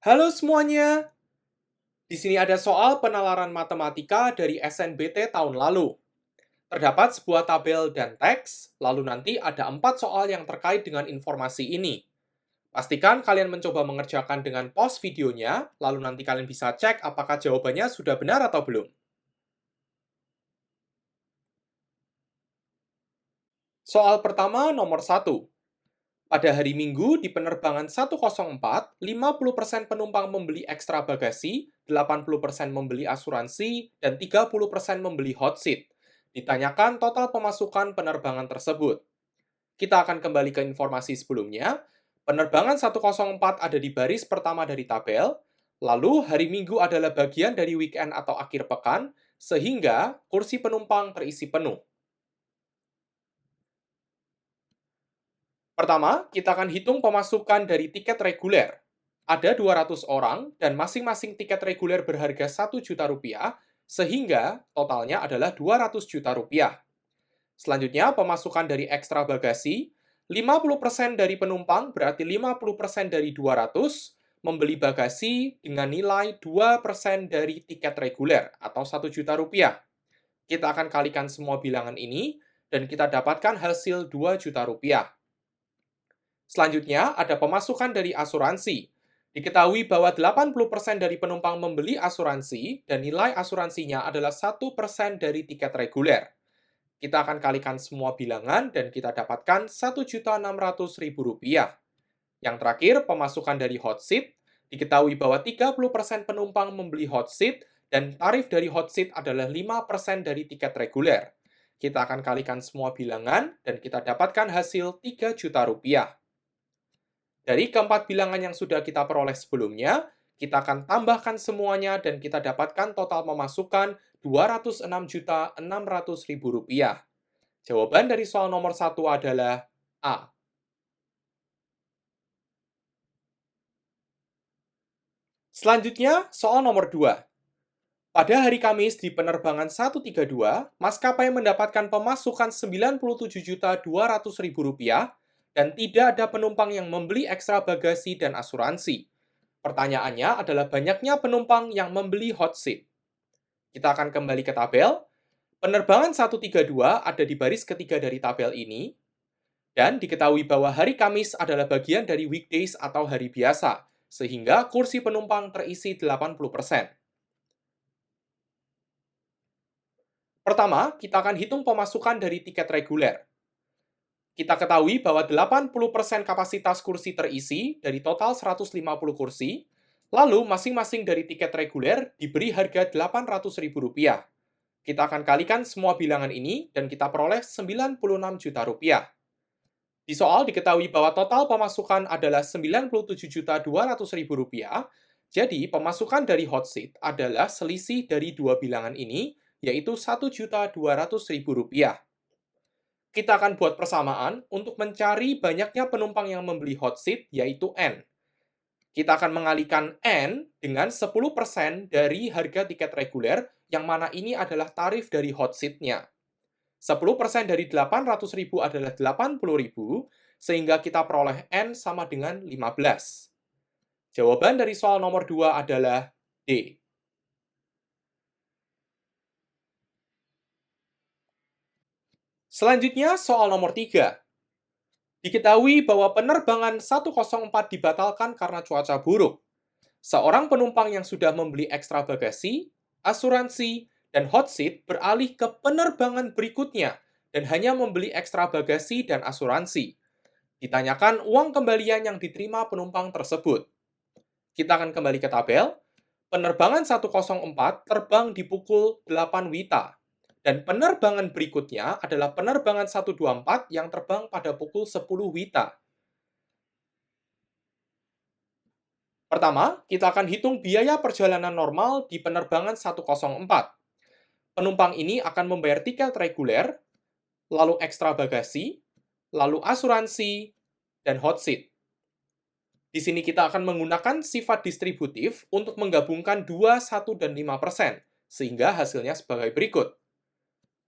Halo semuanya, di sini ada soal penalaran matematika dari SNBT tahun lalu. Terdapat sebuah tabel dan teks, lalu nanti ada 4 soal yang terkait dengan informasi ini. Pastikan kalian mencoba mengerjakan dengan pause videonya, lalu nanti kalian bisa cek apakah jawabannya sudah benar atau belum. Soal pertama nomor 1. Pada hari Minggu di penerbangan 104, 50% penumpang membeli ekstra bagasi, 80% membeli asuransi, dan 30% membeli hot seat. Ditanyakan total pemasukan penerbangan tersebut. Kita akan kembali ke informasi sebelumnya. Penerbangan 104 ada di baris pertama dari tabel, lalu hari Minggu adalah bagian dari weekend atau akhir pekan, sehingga kursi penumpang terisi penuh. Pertama, kita akan hitung pemasukan dari tiket reguler. Ada 200 orang dan masing-masing tiket reguler berharga 1 juta rupiah, sehingga totalnya adalah 200 juta rupiah. Selanjutnya, pemasukan dari ekstra bagasi, 50% dari penumpang berarti 50% dari 200 membeli bagasi dengan nilai 2% dari tiket reguler atau 1 juta rupiah. Kita akan kalikan semua bilangan ini dan kita dapatkan hasil 2 juta rupiah. Selanjutnya, ada pemasukan dari asuransi. Diketahui bahwa 80% dari penumpang membeli asuransi dan nilai asuransinya adalah 1% dari tiket reguler. Kita akan kalikan semua bilangan dan kita dapatkan Rp1.600.000. Yang terakhir, pemasukan dari hot seat. Diketahui bahwa 30% penumpang membeli hot seat dan tarif dari hot seat adalah 5% dari tiket reguler. Kita akan kalikan semua bilangan dan kita dapatkan hasil Rp3 juta. Dari keempat bilangan yang sudah kita peroleh sebelumnya, kita akan tambahkan semuanya dan kita dapatkan total pemasukan Rp206.600.000. Jawaban dari soal nomor 1 adalah A. Selanjutnya, soal nomor 2. Pada hari Kamis di penerbangan 132, maskapai mendapatkan pemasukan Rp97.200.000 dan tidak ada penumpang yang membeli ekstra bagasi dan asuransi. Pertanyaannya adalah banyaknya penumpang yang membeli hot seat. Kita akan kembali ke tabel. Penerbangan 132 ada di baris ketiga dari tabel ini, dan diketahui bahwa hari Kamis adalah bagian dari weekdays atau hari biasa, sehingga kursi penumpang terisi 80%. Pertama, kita akan hitung pemasukan dari tiket reguler. Kita ketahui bahwa 80% kapasitas kursi terisi dari total 150 kursi, lalu masing-masing dari tiket reguler diberi harga Rp800.000. Kita akan kalikan semua bilangan ini dan kita peroleh Rp96 juta. Di soal diketahui bahwa total pemasukan adalah Rp97.200.000, jadi pemasukan dari hot seat adalah selisih dari dua bilangan ini, yaitu Rp1.200.000. Kita akan buat persamaan untuk mencari banyaknya penumpang yang membeli hot seat, yaitu N. Kita akan mengalihkan N dengan 10% dari harga tiket reguler, yang mana ini adalah tarif dari hot seat-nya. 10% dari 800.000 adalah 80.000, sehingga kita peroleh N sama dengan 15. Jawaban dari soal nomor 2 adalah D. Selanjutnya, soal nomor 3. Diketahui bahwa penerbangan 104 dibatalkan karena cuaca buruk. Seorang penumpang yang sudah membeli ekstra bagasi, asuransi, dan hot seat beralih ke penerbangan berikutnya dan hanya membeli ekstra bagasi dan asuransi. Ditanyakan uang kembalian yang diterima penumpang tersebut. Kita akan kembali ke tabel. Penerbangan 104 terbang di pukul 8 WITA. Dan penerbangan berikutnya adalah penerbangan 124 yang terbang pada pukul 10 WITA. Pertama, kita akan hitung biaya perjalanan normal di penerbangan 104. Penumpang ini akan membayar tiket reguler, lalu ekstra bagasi, lalu asuransi, dan hot seat. Di sini kita akan menggunakan sifat distributif untuk menggabungkan 2, 1, dan 5%, sehingga hasilnya sebagai berikut.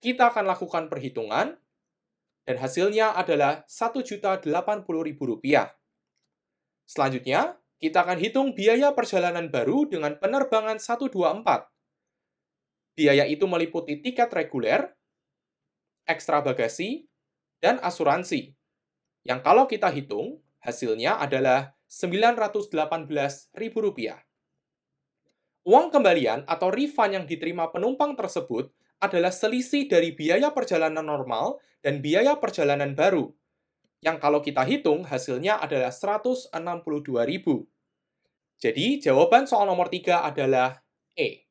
Kita akan lakukan perhitungan, dan hasilnya adalah Rp1.080.000. Selanjutnya, Kita akan hitung biaya perjalanan baru dengan penerbangan 124. Biaya itu meliputi tiket reguler, ekstra bagasi, dan asuransi. Yang kalau kita hitung, hasilnya adalah Rp918.000. Uang kembalian atau refund yang diterima penumpang tersebut adalah selisih dari biaya perjalanan normal dan biaya perjalanan baru. Yang kalau kita hitung, hasilnya adalah Rp162.000. Jadi, jawaban soal nomor 3 adalah E.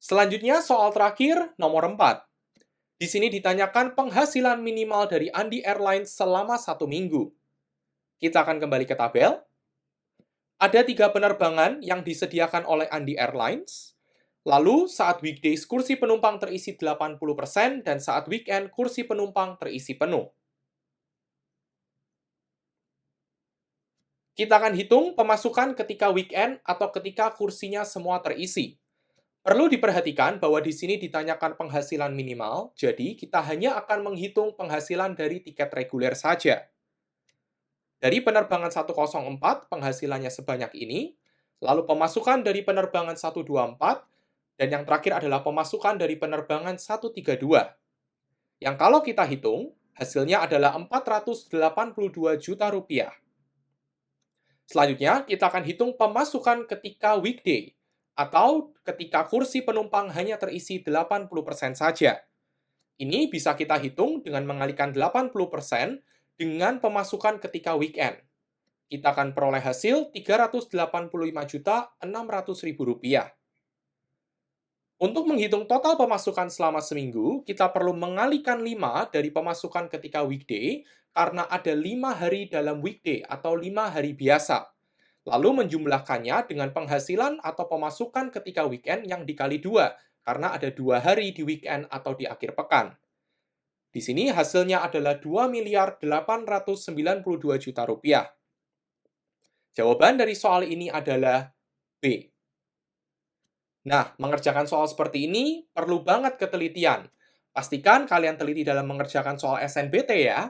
Selanjutnya, soal terakhir, nomor 4. Di sini ditanyakan penghasilan minimal dari Andi Airlines selama 1 minggu. Kita akan kembali ke tabel. Ada 3 penerbangan yang disediakan oleh Andi Airlines. Lalu, saat weekdays kursi penumpang terisi 80% dan saat weekend kursi penumpang terisi penuh. Kita akan hitung pemasukan ketika weekend atau ketika kursinya semua terisi. Perlu diperhatikan bahwa di sini ditanyakan penghasilan minimal, jadi kita hanya akan menghitung penghasilan dari tiket reguler saja. Dari penerbangan 104, penghasilannya sebanyak ini, lalu pemasukan dari penerbangan 124, dan yang terakhir adalah pemasukan dari penerbangan 132. Yang kalau kita hitung, hasilnya adalah Rp482 juta. Selanjutnya, kita akan hitung pemasukan ketika weekday, atau ketika kursi penumpang hanya terisi 80% saja. Ini bisa kita hitung dengan mengalihkan 80% dengan pemasukan ketika weekend. Kita akan peroleh hasil Rp385.600.000. Untuk menghitung total pemasukan selama seminggu, kita perlu mengalihkan 5 dari pemasukan ketika weekday karena ada 5 hari dalam weekday atau 5 hari biasa. Lalu menjumlahkannya dengan penghasilan atau pemasukan ketika weekend yang dikali 2 karena ada 2 hari di weekend atau di akhir pekan. Di sini hasilnya adalah Rp2.892 juta. Jawaban dari soal ini adalah B. Nah, mengerjakan soal seperti ini perlu banget ketelitian. Pastikan kalian teliti dalam mengerjakan soal SNBT ya.